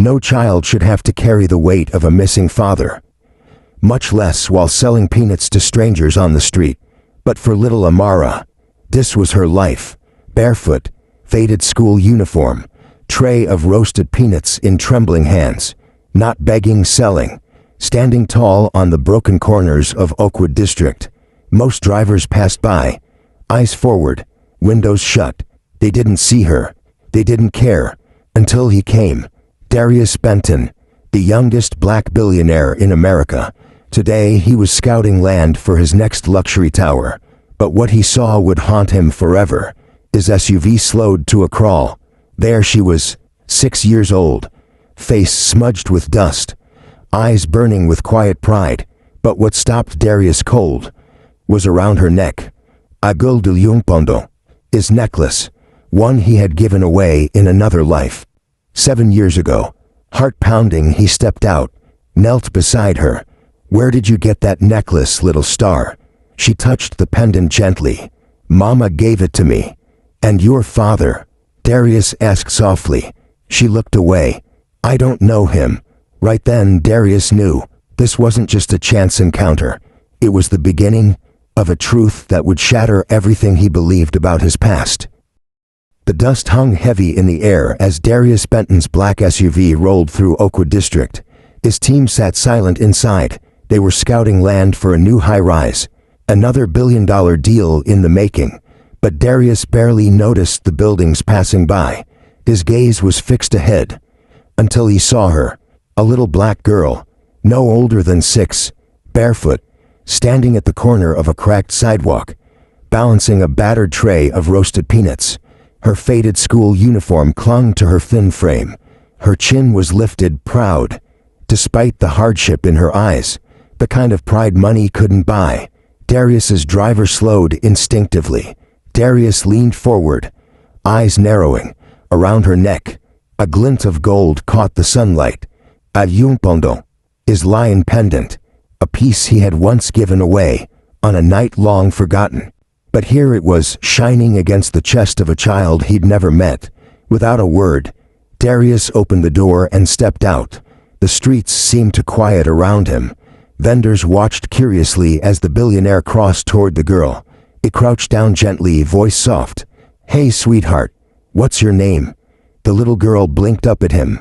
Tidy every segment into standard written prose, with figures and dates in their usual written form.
No child should have to carry the weight of a missing father, much less while selling peanuts to strangers on the street. But for little Amara, this was her life. Barefoot, faded school uniform, tray of roasted peanuts in trembling hands, not begging, selling, standing tall on the broken corners of Oakwood District. Most drivers passed by, eyes forward, windows shut. They didn't see her. They didn't care. Until he came. Darius Benton, the youngest black billionaire in America. Today he was scouting land for his next luxury tower. But what he saw would haunt him forever. His SUV slowed to a crawl. There she was, 6 years old, face smudged with dust, eyes burning with quiet pride. But what stopped Darius cold was around her neck. Agul de Pondo, his necklace, one he had given away in another life. 7 years ago, heart pounding, he stepped out, knelt beside her. "Where did you get that necklace, little star?" She touched the pendant gently. "Mama gave it to me." "And your father?" Darius asked softly. She looked away. "I don't know him." Right then Darius knew this wasn't just a chance encounter. It was the beginning of a truth that would shatter everything he believed about his past. The dust hung heavy in the air as Darius Benton's black SUV rolled through Oakwood District. His team sat silent inside. They were scouting land for a new high-rise, another billion-dollar deal in the making. But Darius barely noticed the buildings passing by. His gaze was fixed ahead, until he saw her, a little black girl, no older than 6, barefoot, standing at the corner of a cracked sidewalk, balancing a battered tray of roasted peanuts. Her faded school uniform clung to her thin frame. Her chin was lifted, proud, despite the hardship in her eyes, the kind of pride money couldn't buy. Darius's driver slowed instinctively. Darius leaned forward, eyes narrowing. Around her neck, a glint of gold caught the sunlight. A yumpondo, his lion pendant, a piece he had once given away, on a night long forgotten. But here it was, shining against the chest of a child he'd never met. Without a word, Darius opened the door and stepped out. The streets seemed to quiet around him. Vendors watched curiously as the billionaire crossed toward the girl. He crouched down gently, voice soft. "Hey, sweetheart, what's your name?" The little girl blinked up at him.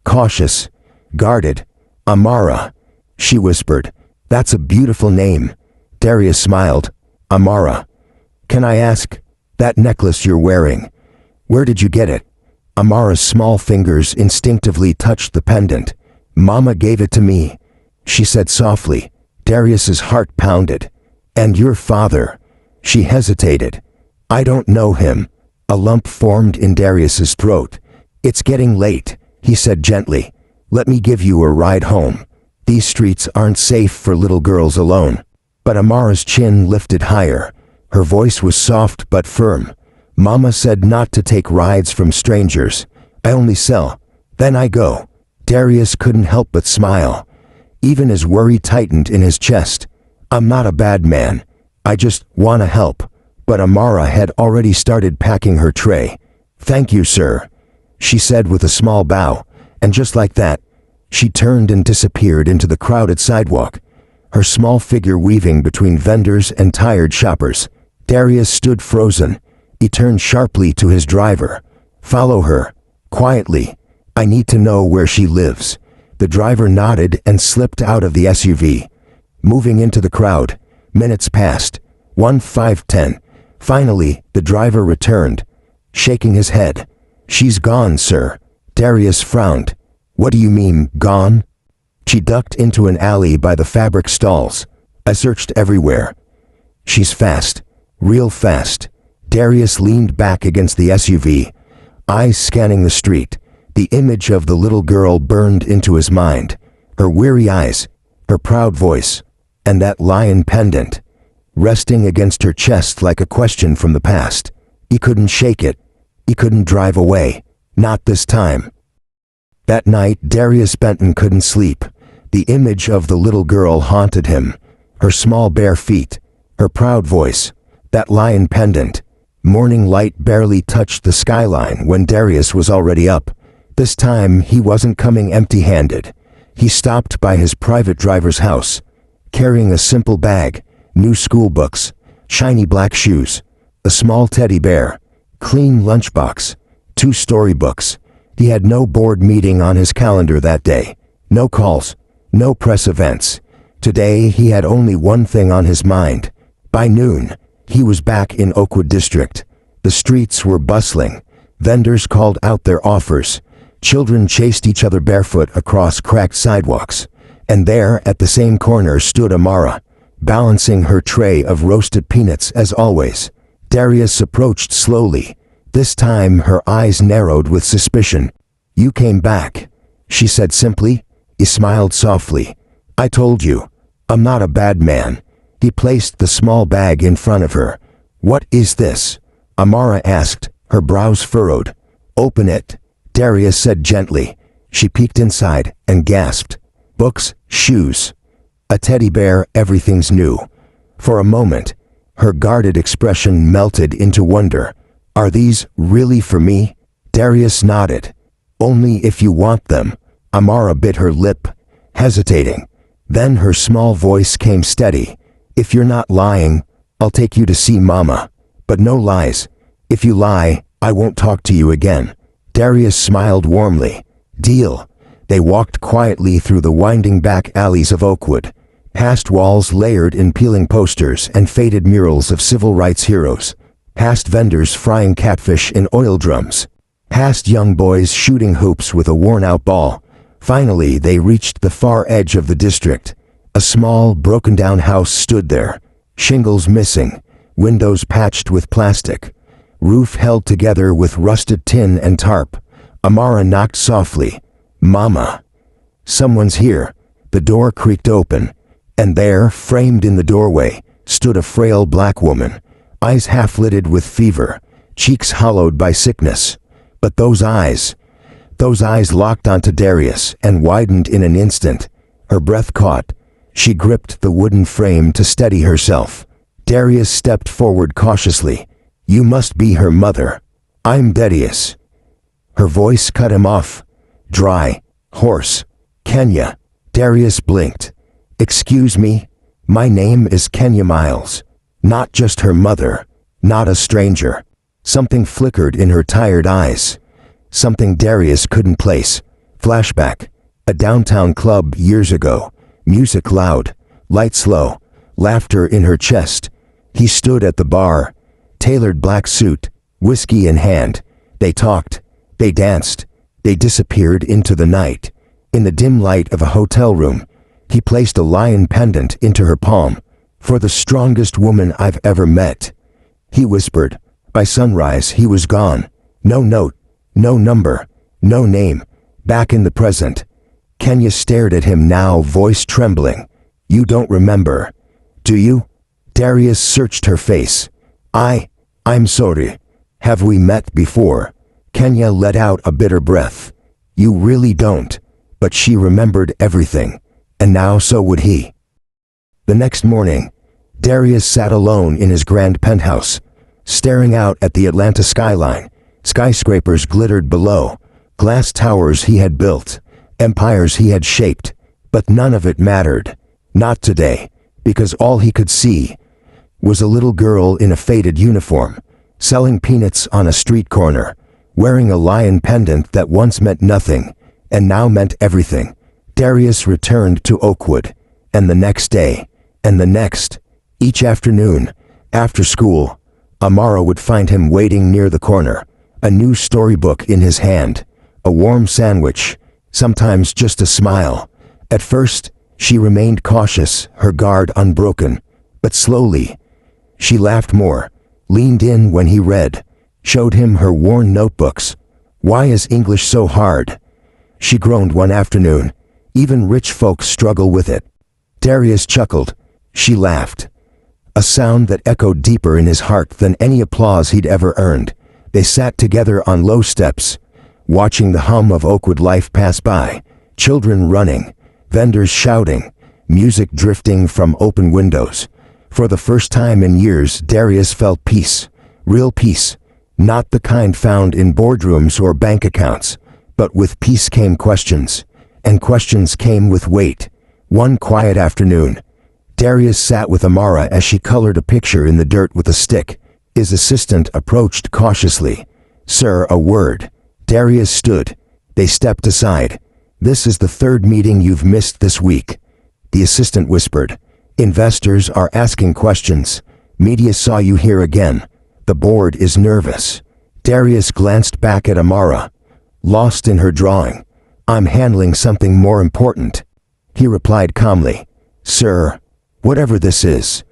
Cautious, guarded. "Amara," she whispered. "That's a beautiful name." Darius smiled. "Amara. Can I ask, that necklace you're wearing, where did you get it?" Amara's small fingers instinctively touched the pendant. "Mama gave it to me," she said softly. Darius's heart pounded. "And your father?" She hesitated. "I don't know him." A lump formed in Darius's throat. "It's getting late," he said gently. "Let me give you a ride home. These streets aren't safe for little girls alone." But Amara's chin lifted higher. Her voice was soft but firm. "Mama said not to take rides from strangers. I only sell, then I go." Darius couldn't help but smile. Even his worry tightened in his chest. "I'm not a bad man. I just wanna help." But Amara had already started packing her tray. "Thank you, sir," she said with a small bow, and just like that, she turned and disappeared into the crowded sidewalk, her small figure weaving between vendors and tired shoppers. Darius stood frozen. He turned sharply to his driver. "Follow her, quietly. I need to know where she lives." The driver nodded and slipped out of the SUV. Moving into the crowd, minutes passed. 1, 5, 10. Finally, the driver returned, shaking his head. "She's gone, sir." Darius frowned. "What do you mean, gone?" She ducked into an alley by the fabric stalls. "I searched everywhere." "She's fast, real fast." Darius leaned back against the SUV, eyes scanning the street. The image of the little girl burned into his mind. Her weary eyes, her proud voice, and that lion pendant, resting against her chest like a question from the past. He couldn't shake it. He couldn't drive away. Not this time. That night, Darius Benton couldn't sleep. The image of the little girl haunted him. Her small bare feet, her proud voice, that lion pendant. Morning light barely touched the skyline when Darius was already up. This time he wasn't coming empty-handed. He stopped by his private driver's house, carrying a simple bag, new school books, shiny black shoes, a small teddy bear, clean lunchbox, 2 storybooks. He had no board meeting on his calendar that day, no calls, no press events. Today he had only one thing on his mind. By noon, he was back in Oakwood District. The streets were bustling. Vendors called out their offers. Children chased each other barefoot across cracked sidewalks. And there, at the same corner, stood Amara, balancing her tray of roasted peanuts as always. Darius approached slowly. This time her eyes narrowed with suspicion. "You came back," she said simply. He smiled softly. "I told you, I'm not a bad man." He placed the small bag in front of her. "What is this?" Amara asked, her brows furrowed. "Open it," Darius said gently. She peeked inside and gasped. "Books, shoes, a teddy bear, everything's new." For a moment, her guarded expression melted into wonder. "Are these really for me?" Darius nodded. "Only if you want them." Amara bit her lip, hesitating. Then her small voice came steady. "If you're not lying, I'll take you to see Mama. But no lies. If you lie, I won't talk to you again." Darius smiled warmly. "Deal." They walked quietly through the winding back alleys of Oakwood, past walls layered in peeling posters and faded murals of civil rights heroes, past vendors frying catfish in oil drums, past young boys shooting hoops with a worn-out ball. Finally, they reached the far edge of the district. A small, broken-down house stood there, shingles missing, windows patched with plastic, roof held together with rusted tin and tarp. Amara knocked softly. "Mama." "Someone's here." The door creaked open, and there, framed in the doorway, stood a frail black woman, eyes half-lidded with fever, cheeks hollowed by sickness. But those eyes locked onto Darius and widened in an instant. Her breath caught. She gripped the wooden frame to steady herself. Darius stepped forward cautiously. "You must be her mother." "I'm Darius." Her voice cut him off. Dry, hoarse. "Kenya." Darius blinked. "Excuse me, my name is Kenya Miles." Not just her mother, not a stranger. Something flickered in her tired eyes. Something Darius couldn't place. Flashback. A downtown club years ago. Music loud, lights low, laughter in her chest. He stood at the bar, tailored black suit, whiskey in hand. They talked, they danced, they disappeared into the night. In the dim light of a hotel room, he placed a lion pendant into her palm. "For the strongest woman I've ever met," he whispered. By sunrise he was gone. No note, no number, no name. Back in the present. Kenya stared at him now, voice trembling. "You don't remember, do you?" Darius searched her face. I'm sorry. Have we met before?" Kenya let out a bitter breath. "You really don't." But she remembered everything. And now so would he. The next morning, Darius sat alone in his grand penthouse, staring out at the Atlanta skyline. Skyscrapers glittered below, glass towers he had built, empires he had shaped. But none of it mattered. Not today, because all he could see was a little girl in a faded uniform, selling peanuts on a street corner, wearing a lion pendant that once meant nothing, and now meant everything. Darius returned to Oakwood, and the next day, and the next. Each afternoon, after school, Amara would find him waiting near the corner, a new storybook in his hand, a warm sandwich, sometimes just a smile. At first, she remained cautious, her guard unbroken, but slowly, she laughed more, leaned in when he read, showed him her worn notebooks. "Why is English so hard?" she groaned one afternoon. "Even rich folks struggle with it." Darius chuckled. She laughed. A sound that echoed deeper in his heart than any applause he'd ever earned. They sat together on low steps, watching the hum of Oakwood life pass by. Children running, vendors shouting, music drifting from open windows. For the first time in years, Darius felt peace. Real peace. Not the kind found in boardrooms or bank accounts, But with peace came questions, and questions came with weight. One quiet afternoon, Darius sat with Amara as she colored a picture in the dirt with a stick. His assistant approached cautiously. "Sir, a word." Darius stood. They stepped aside. "This is the third meeting you've missed this week," the assistant whispered. "Investors are asking questions. Media saw you here again. The board is nervous." Darius glanced back at Amara, lost in her drawing. "I'm handling something more important," he replied calmly. "Sir, whatever this is,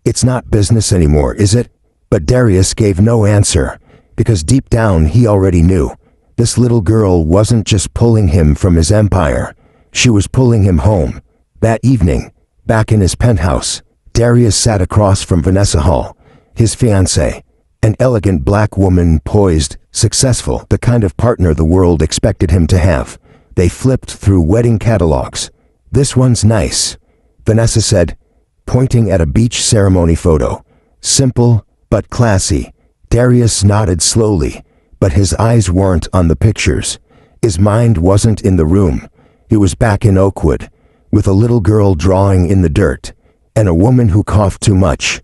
it's not business anymore, is it?" But Darius gave no answer, because deep down he already knew. This little girl wasn't just pulling him from his empire, she was pulling him home. That evening, back in his penthouse, Darius sat across from Vanessa Hall, his fiancée, an elegant black woman, poised, successful, the kind of partner the world expected him to have. They flipped through wedding catalogs. "This one's nice," Vanessa said, pointing at a beach ceremony photo. "Simple, but classy." Darius nodded slowly, but his eyes weren't on the pictures. His mind wasn't in the room. He was back in Oakwood, with a little girl drawing in the dirt, and a woman who coughed too much,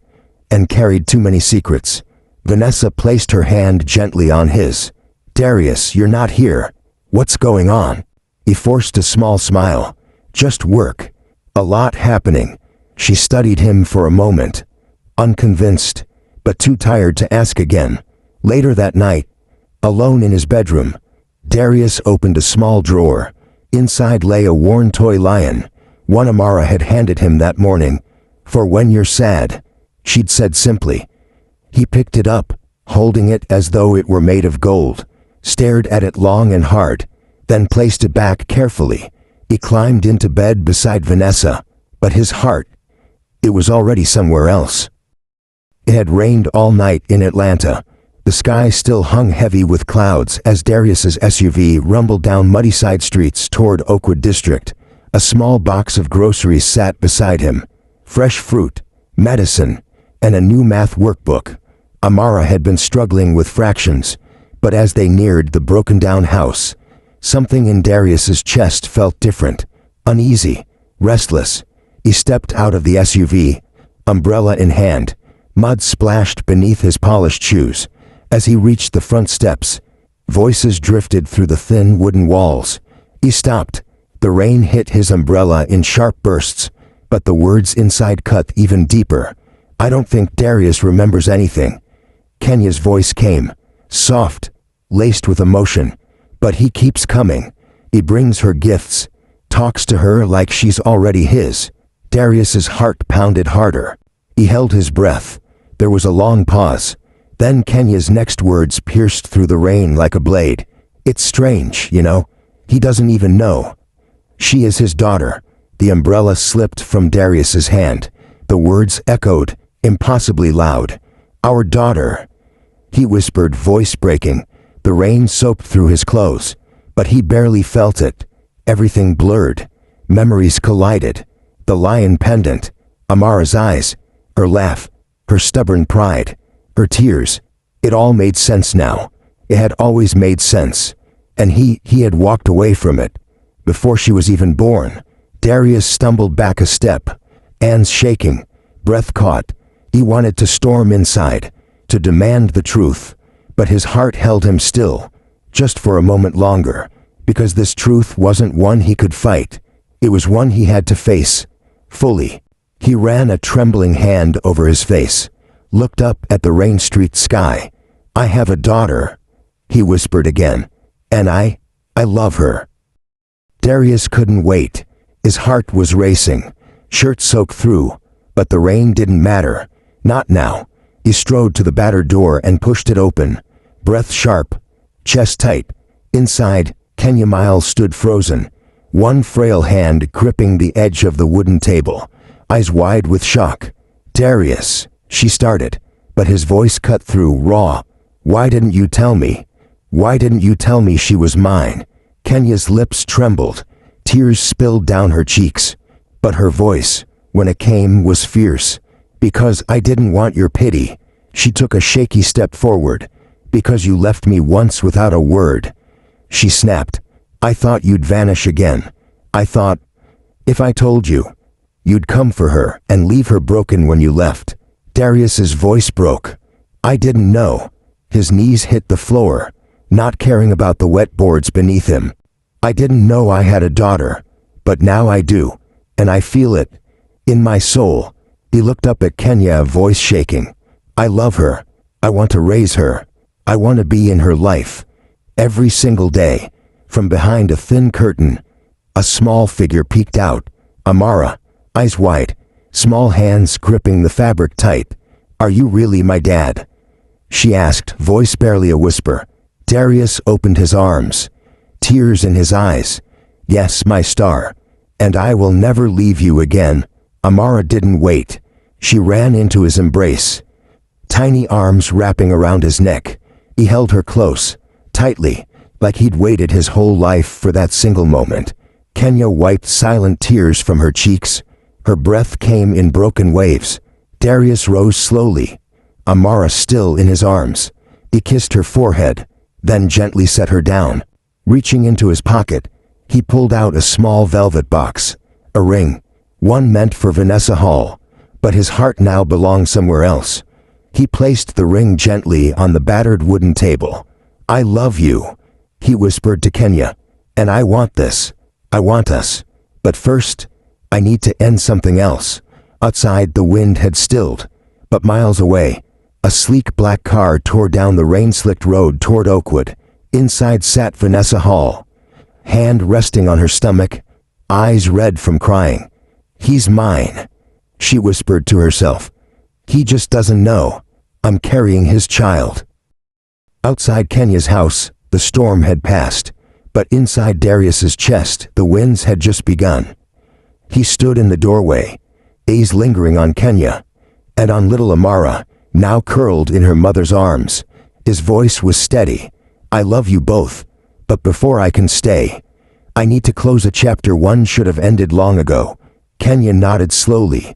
and carried too many secrets. Vanessa placed her hand gently on his. "Darius, you're not here. What's going on?" He forced a small smile. "Just work. A lot happening." She studied him for a moment, unconvinced, but too tired to ask again. Later that night, alone in his bedroom, Darius opened a small drawer. Inside lay a worn toy lion, one Amara had handed him that morning. "For when you're sad," she'd said simply. He picked it up, holding it as though it were made of gold, stared at it long and hard, then placed it back carefully. He climbed into bed beside Vanessa, but his heart, it was already somewhere else. It had rained all night in Atlanta. The sky still hung heavy with clouds as Darius's SUV rumbled down muddy side streets toward Oakwood District. A small box of groceries sat beside him. Fresh fruit, medicine, and a new math workbook. Amara had been struggling with fractions, but as they neared the broken-down house, something in Darius's chest felt different, uneasy, restless. He stepped out of the SUV, umbrella in hand. Mud splashed beneath his polished shoes. As he reached the front steps, voices drifted through the thin wooden walls. He stopped. The rain hit his umbrella in sharp bursts, but the words inside cut even deeper. "I don't think Darius remembers anything." Kenya's voice came, soft, laced with emotion. "But he keeps coming. He brings her gifts, talks to her like she's already his." Darius's heart pounded harder. He held his breath. There was a long pause. Then Kenya's next words pierced through the rain like a blade. "It's strange, you know. He doesn't even know. She is his daughter." The umbrella slipped from Darius's hand. The words echoed, impossibly loud. "Our daughter," he whispered, voice breaking. The rain soaked through his clothes, but he barely felt it. Everything blurred. Memories collided. The lion pendant, Amara's eyes, her laugh, her stubborn pride, her tears. It all made sense now. It had always made sense. And he had walked away from it before she was even born. Darius stumbled back a step, hands shaking, breath caught. He wanted to storm inside, to demand the truth, but his heart held him still, just for a moment longer, because this truth wasn't one he could fight. It was one he had to face, fully. He ran a trembling hand over his face, looked up at the rain-streaked sky. "I have a daughter," he whispered again, "and I love her." Darius couldn't wait. His heart was racing, shirt soaked through, but the rain didn't matter. Not now. He strode to the battered door and pushed it open, breath sharp, chest tight. Inside, Kenya Miles stood frozen, one frail hand gripping the edge of the wooden table, eyes wide with shock. "Darius," she started, but his voice cut through, raw. "Why didn't you tell me? Why didn't you tell me she was mine?" Kenya's lips trembled, tears spilled down her cheeks, but her voice, when it came, was fierce. "Because I didn't want your pity." She took a shaky step forward. "Because you left me once without a word." she snapped. "I thought you'd vanish again. I thought, if I told you, you'd come for her and leave her broken when you left." Darius's voice broke. "I didn't know." His knees hit the floor, not caring about the wet boards beneath him. "I didn't know I had a daughter, but now I do, and I feel it in my soul." He looked up at Kenya, voice shaking. "I love her. I want to raise her. I want to be in her life. Every single day." From behind a thin curtain, a small figure peeked out. Amara, eyes wide, small hands gripping the fabric tight. "Are you really my dad?" she asked, voice barely a whisper. Darius opened his arms, tears in his eyes. "Yes, my star. And I will never leave you again." Amara didn't wait. She ran into his embrace, tiny arms wrapping around his neck. He held her close, tightly, like he'd waited his whole life for that single moment. Kenya wiped silent tears from her cheeks. Her breath came in broken waves. Darius rose slowly, Amara still in his arms. He kissed her forehead, then gently set her down. Reaching into his pocket, he pulled out a small velvet box, a ring, one meant for Vanessa Hall, but his heart now belonged somewhere else. He placed the ring gently on the battered wooden table. "I love you," he whispered to Kenya, "and I want this. I want us. But first, I need to end something else." Outside, the wind had stilled, but miles away, a sleek black car tore down the rain-slicked road toward Oakwood. Inside sat Vanessa Hall, hand resting on her stomach, eyes red from crying. "He's mine," she whispered to herself. "He just doesn't know. I'm carrying his child." Outside Kenya's house, the storm had passed, but inside Darius's chest, the winds had just begun. He stood in the doorway, gaze lingering on Kenya, and on little Amara, now curled in her mother's arms. His voice was steady. "I love you both, but before I can stay, I need to close a chapter one should have ended long ago." Kenya nodded slowly,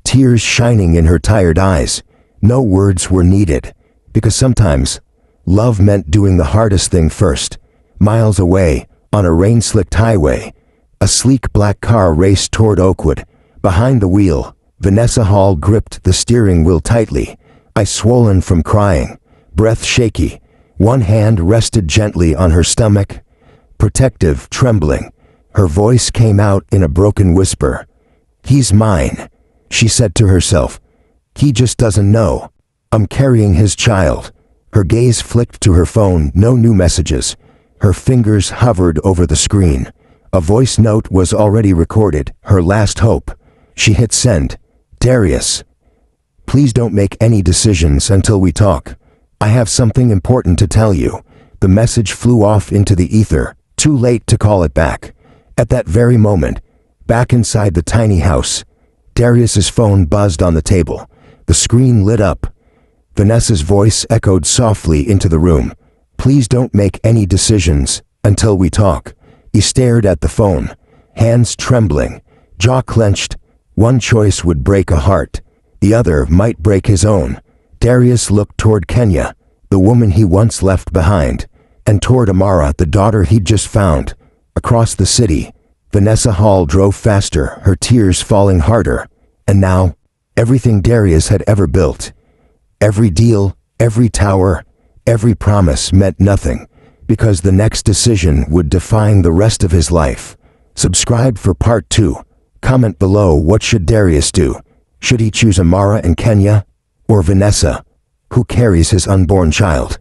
tears shining in her tired eyes. No words were needed, because sometimes love meant doing the hardest thing first. Miles away, on a rain-slicked highway, a sleek black car raced toward Oakwood. Behind the wheel, Vanessa Hall gripped the steering wheel tightly, eyes swollen from crying, breath shaky. One hand rested gently on her stomach, protective, trembling. Her voice came out in a broken whisper. "He's mine," she said to herself. "He just doesn't know. I'm carrying his child." Her gaze flicked to her phone, no new messages. Her fingers hovered over the screen. A voice note was already recorded, her last hope. She hit send. "Darius, please don't make any decisions until we talk. I have something important to tell you." The message flew off into the ether, too late to call it back. At that very moment, back inside the tiny house, Darius's phone buzzed on the table. The screen lit up. Vanessa's voice echoed softly into the room. "Please don't make any decisions until we talk." He stared at the phone, hands trembling, jaw clenched. One choice would break a heart, the other might break his own. Darius looked toward Kenya, the woman he once left behind, and toward Amara, the daughter he'd just found. Across the city, Vanessa Hall drove faster, her tears falling harder. And now, everything Darius had ever built, every deal, every tower, every promise meant nothing, because the next decision would define the rest of his life. Subscribe for part 2. Comment below, what should Darius do? Should he choose Amara and Kenya? Or Vanessa, who carries his unborn child?